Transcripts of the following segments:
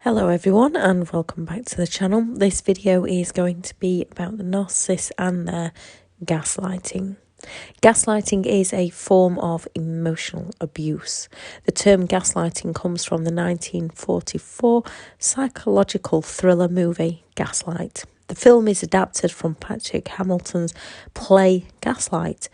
Hello everyone and welcome back to the channel. This video is going to be about the narcissists and their gaslighting. Gaslighting is a form of emotional abuse. The term gaslighting comes from the 1944 psychological thriller movie Gaslight. The film is adapted from Patrick Hamilton's play Gaslight.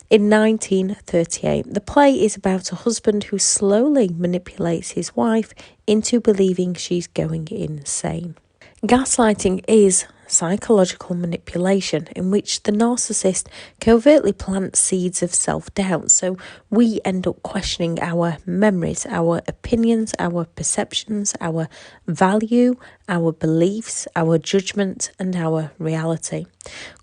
In 1938, the play is about a husband who slowly manipulates his wife into believing she's going insane. Gaslighting is psychological manipulation in which the narcissist covertly plants seeds of self-doubt, so we end up questioning our memories, our opinions, our perceptions, our value, our beliefs, our judgment and our reality,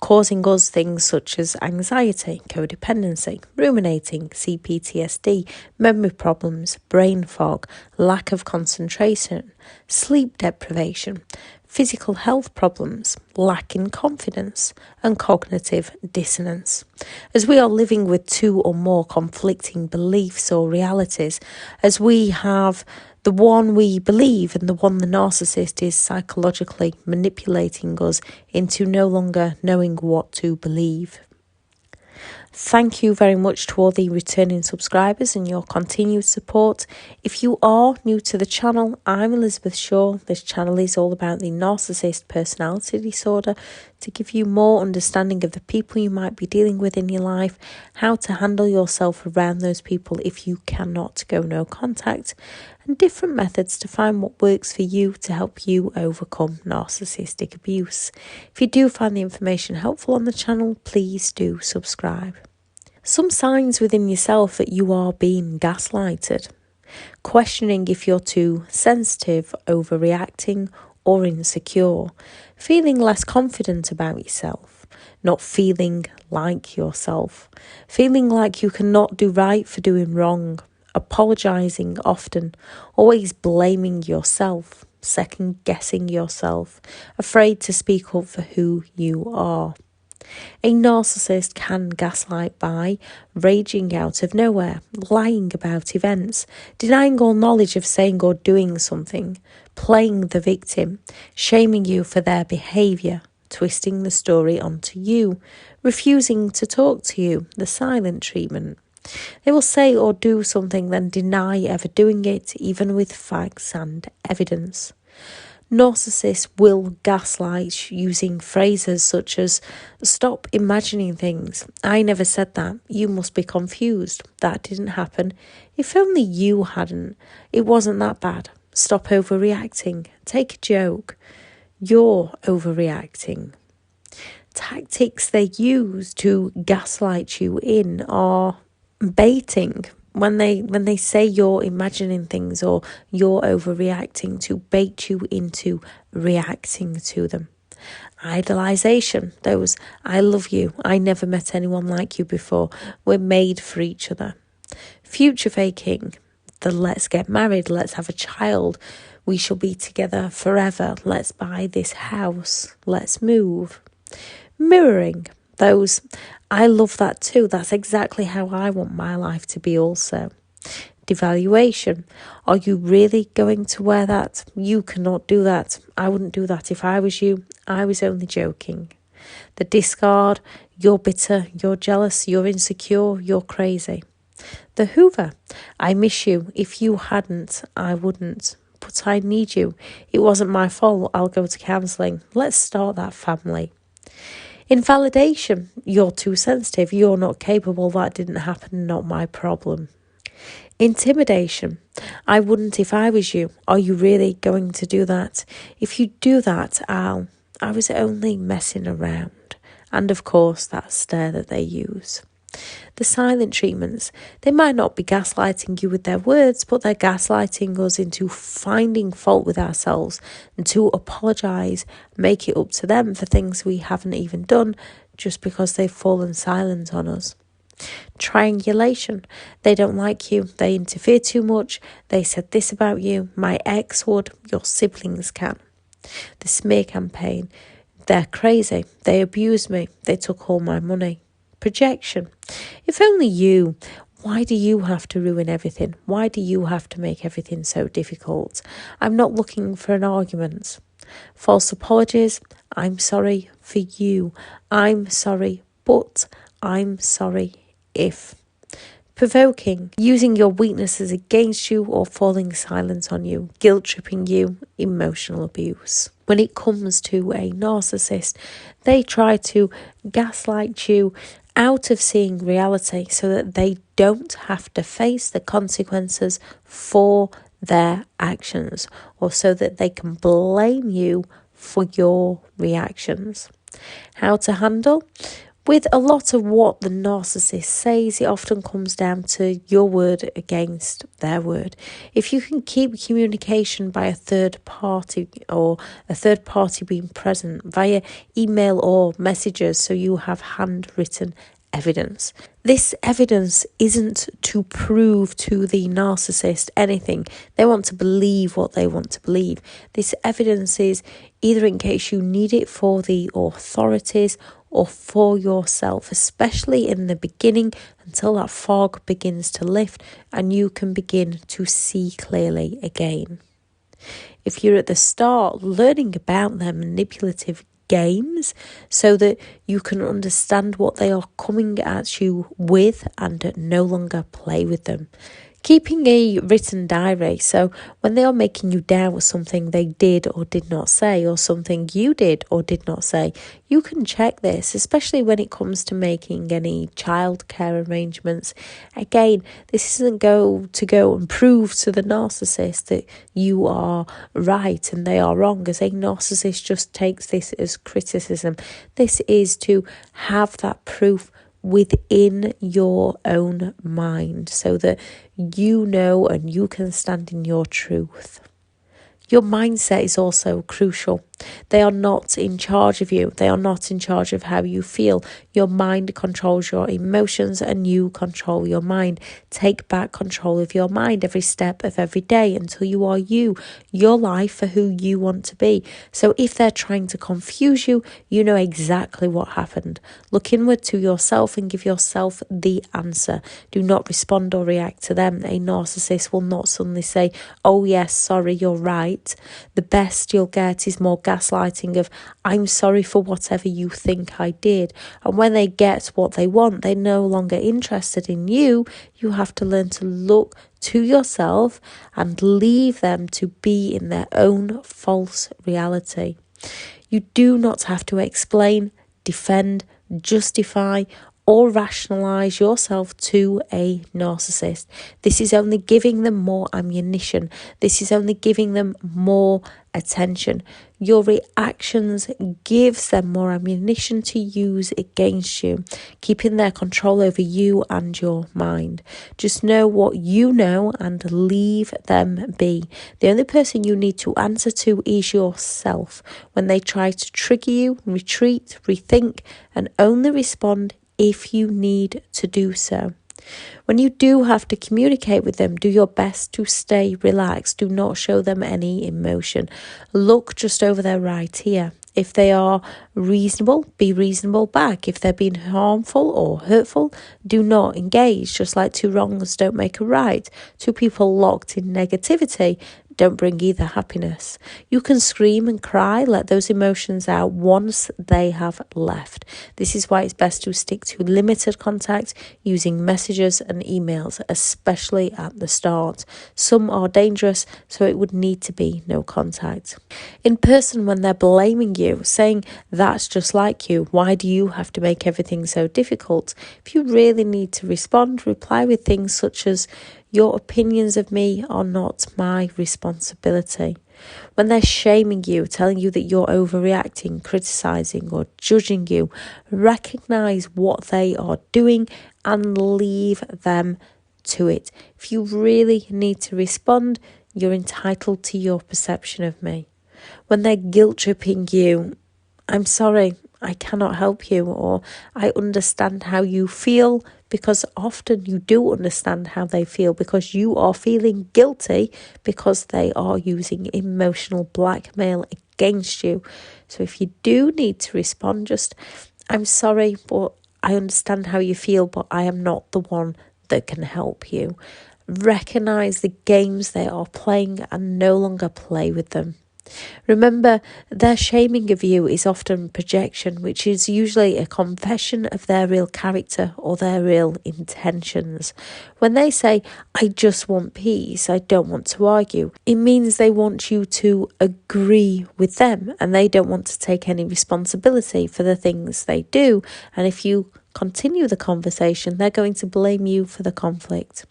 causing us things such as anxiety, codependency, ruminating, CPTSD, memory problems, brain fog, lack of concentration, sleep deprivation, physical health problems, lack in confidence, and cognitive dissonance. As we are living with two or more conflicting beliefs or realities, as we have the one we believe and the one the narcissist is psychologically manipulating us into no longer knowing what to believe. Thank you very much to all the returning subscribers and your continued support. If you are new to the channel, I'm Elizabeth Shaw. This channel is all about the narcissist personality disorder to give you more understanding of the people you might be dealing with in your life, how to handle yourself around those people if you cannot go no contact, and different methods to find what works for you to help you overcome narcissistic abuse. If you do find the information helpful on the channel, please do subscribe. Some signs within yourself that you are being gaslighted. Questioning if you're too sensitive, overreacting, or insecure. Feeling less confident about yourself. Not feeling like yourself. Feeling like you cannot do right for doing wrong. Apologising often. Always blaming yourself. Second guessing yourself. Afraid to speak up for who you are. A narcissist can gaslight by raging out of nowhere, lying about events, denying all knowledge of saying or doing something, playing the victim, shaming you for their behaviour, twisting the story onto you, refusing to talk to you, the silent treatment. They will say or do something then deny ever doing it, even with facts and evidence. Narcissists will gaslight using phrases such as, stop imagining things, I never said that, you must be confused, that didn't happen, if only you hadn't, it wasn't that bad, stop overreacting, take a joke, you're overreacting. Tactics they use to gaslight you in are baiting. When they say you're imagining things or you're overreacting, to bait you into reacting to them. Idolization, those I love you, I never met anyone like you before, we're made for each other. Future faking, the let's get married, let's have a child, we shall be together forever, let's buy this house, let's move. Mirroring, those I love that too, that's exactly how I want my life to be also. Devaluation, are you really going to wear that? You cannot do that. I wouldn't do that if I was you. I was only joking. The discard, you're bitter, you're jealous, you're insecure, you're crazy. The hoover, I miss you. If you hadn't, I wouldn't. But I need you. It wasn't my fault. I'll go to counselling. Let's start that family. Invalidation, you're too sensitive, you're not capable, that didn't happen, not my problem. Intimidation, I wouldn't if I was you, are you really going to do that? If you do that, I was only messing around. And of course, that stare that they use. The silent treatments, they might not be gaslighting you with their words, but they're gaslighting us into finding fault with ourselves and to apologise, make it up to them for things we haven't even done just because they've fallen silent on us. Triangulation, they don't like you, they interfere too much, they said this about you, my ex would, your siblings can. The smear campaign, they're crazy, they abused me, they took all my money. Projection. If only you, Why do you have to ruin everything? Why do you have to make everything so difficult? I'm not looking for an argument. False apologies. I'm sorry for you. I'm sorry, but I'm sorry if. Provoking, using your weaknesses against you or falling silent on you, guilt tripping you, emotional abuse. When it comes to a narcissist, they try to gaslight you out of seeing reality so that they don't have to face the consequences for their actions, or so that they can blame you for your reactions. How to handle? With a lot of what the narcissist says, it often comes down to your word against their word. If you can keep communication by a third party, or a third party being present via email or messages, so you have handwritten evidence. This evidence isn't to prove to the narcissist anything. They want to believe what they want to believe. This evidence is either in case you need it for the authorities or for yourself, especially in the beginning, until that fog begins to lift and you can begin to see clearly again. If you're at the start learning about their manipulative games so that you can understand what they are coming at you with and no longer play with them. Keeping a written diary, so when they are making you doubt something they did or did not say, or something you did or did not say, you can check this, especially when it comes to making any childcare arrangements. Again, this isn't go and prove to the narcissist that you are right and they are wrong, as a narcissist just takes this as criticism. This is to have that proof within your own mind so that you know and you can stand in your truth. Your mindset is also crucial. They are not in charge of you. They are not in charge of how you feel. Your mind controls your emotions and you control your mind. Take back control of your mind every step of every day until you are you, your life for who you want to be. So if they're trying to confuse you, you know exactly what happened. Look inward to yourself and give yourself the answer. Do not respond or react to them. A narcissist will not suddenly say, oh yes, sorry, you're right. The best you'll get is more gaslighting of, I'm sorry for whatever you think I did. And when they get what they want, they're no longer interested in you. You have to learn to look to yourself and leave them to be in their own false reality. You do not have to explain, defend, justify, or rationalize yourself to a narcissist. This is only giving them more ammunition. This is only giving them more attention. Your reactions gives them more ammunition to use against you, keeping their control over you and your mind. Just know what you know and leave them be. The only person you need to answer to is yourself. When they try to trigger you, retreat, rethink, and only respond if you need to do so. When you do have to communicate with them, do your best to stay relaxed. Do not show them any emotion. Look just over their right ear. If they are reasonable, be reasonable back. If they're being harmful or hurtful, do not engage. Just like two wrongs don't make a right. Two people locked in negativity don't bring either happiness. You can scream and cry, let those emotions out once they have left. This is why it's best to stick to limited contact using messages and emails, especially at the start. Some are dangerous, so it would need to be no contact. In person, when they're blaming you, saying, that's just like you, why do you have to make everything so difficult? If you really need to respond, reply with things such as, your opinions of me are not my responsibility. When they're shaming you, telling you that you're overreacting, criticizing or judging you, recognize what they are doing and leave them to it. If you really need to respond, you're entitled to your perception of me. When they're guilt tripping you, I'm sorry, I cannot help you, or I understand how you feel, because often you do understand how they feel because you are feeling guilty because they are using emotional blackmail against you. So if you do need to respond, just, I'm sorry, but I understand how you feel, but I am not the one that can help you. Recognize the games they are playing and no longer play with them. Remember, their shaming of you is often projection, which is usually a confession of their real character or their real intentions. When they say, I just want peace, I don't want to argue, it means they want you to agree with them and they don't want to take any responsibility for the things they do. And if you continue the conversation, they're going to blame you for the conflict.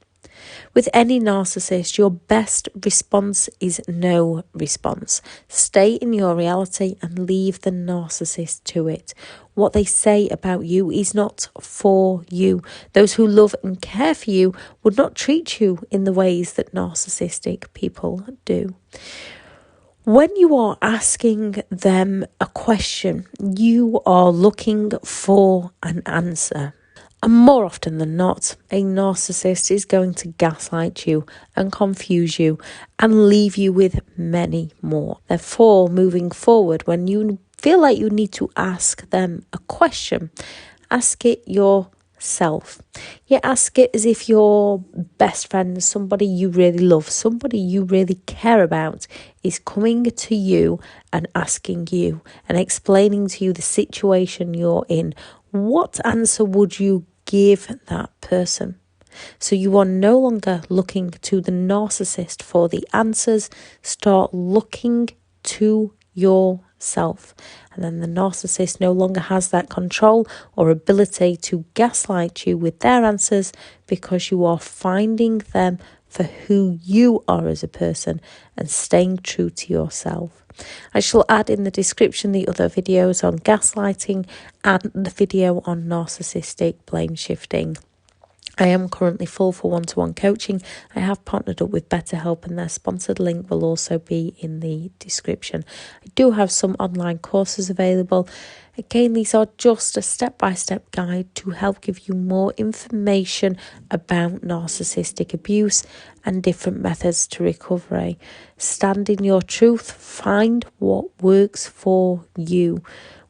With any narcissist, your best response is no response. Stay in your reality and leave the narcissist to it. What they say about you is not for you. Those who love and care for you would not treat you in the ways that narcissistic people do. When you are asking them a question, you are looking for an answer. And more often than not, a narcissist is going to gaslight you and confuse you and leave you with many more. Therefore, moving forward, when you feel like you need to ask them a question, ask it yourself. You ask it as if your best friend, somebody you really love, somebody you really care about, is coming to you and asking you and explaining to you the situation you're in. What answer would you give that person? So you are no longer looking to the narcissist for the answers. Start looking to yourself. And then the narcissist no longer has that control or ability to gaslight you with their answers, because you are finding them for who you are as a person and staying true to yourself. I shall add in the description the other videos on gaslighting and the video on narcissistic blame shifting. I am currently full for one-to-one coaching. I have partnered up with BetterHelp and their sponsored link will also be in the description. I do have some online courses available. Again, these are just a step-by-step guide to help give you more information about narcissistic abuse and different methods to recovery. Stand in your truth. Find what works for you.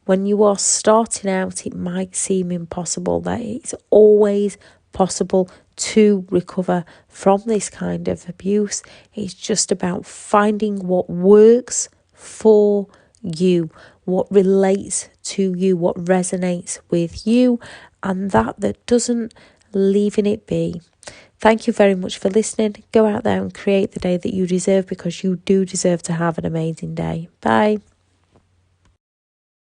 When you are starting out, it might seem impossible. That it's always possible to recover from this kind of abuse. It's just about finding what works for you, what relates to you, what resonates with you, and that doesn't, leaving it be. Thank you very much for listening. Go out there and create the day that you deserve, because you do deserve to have an amazing day. Bye.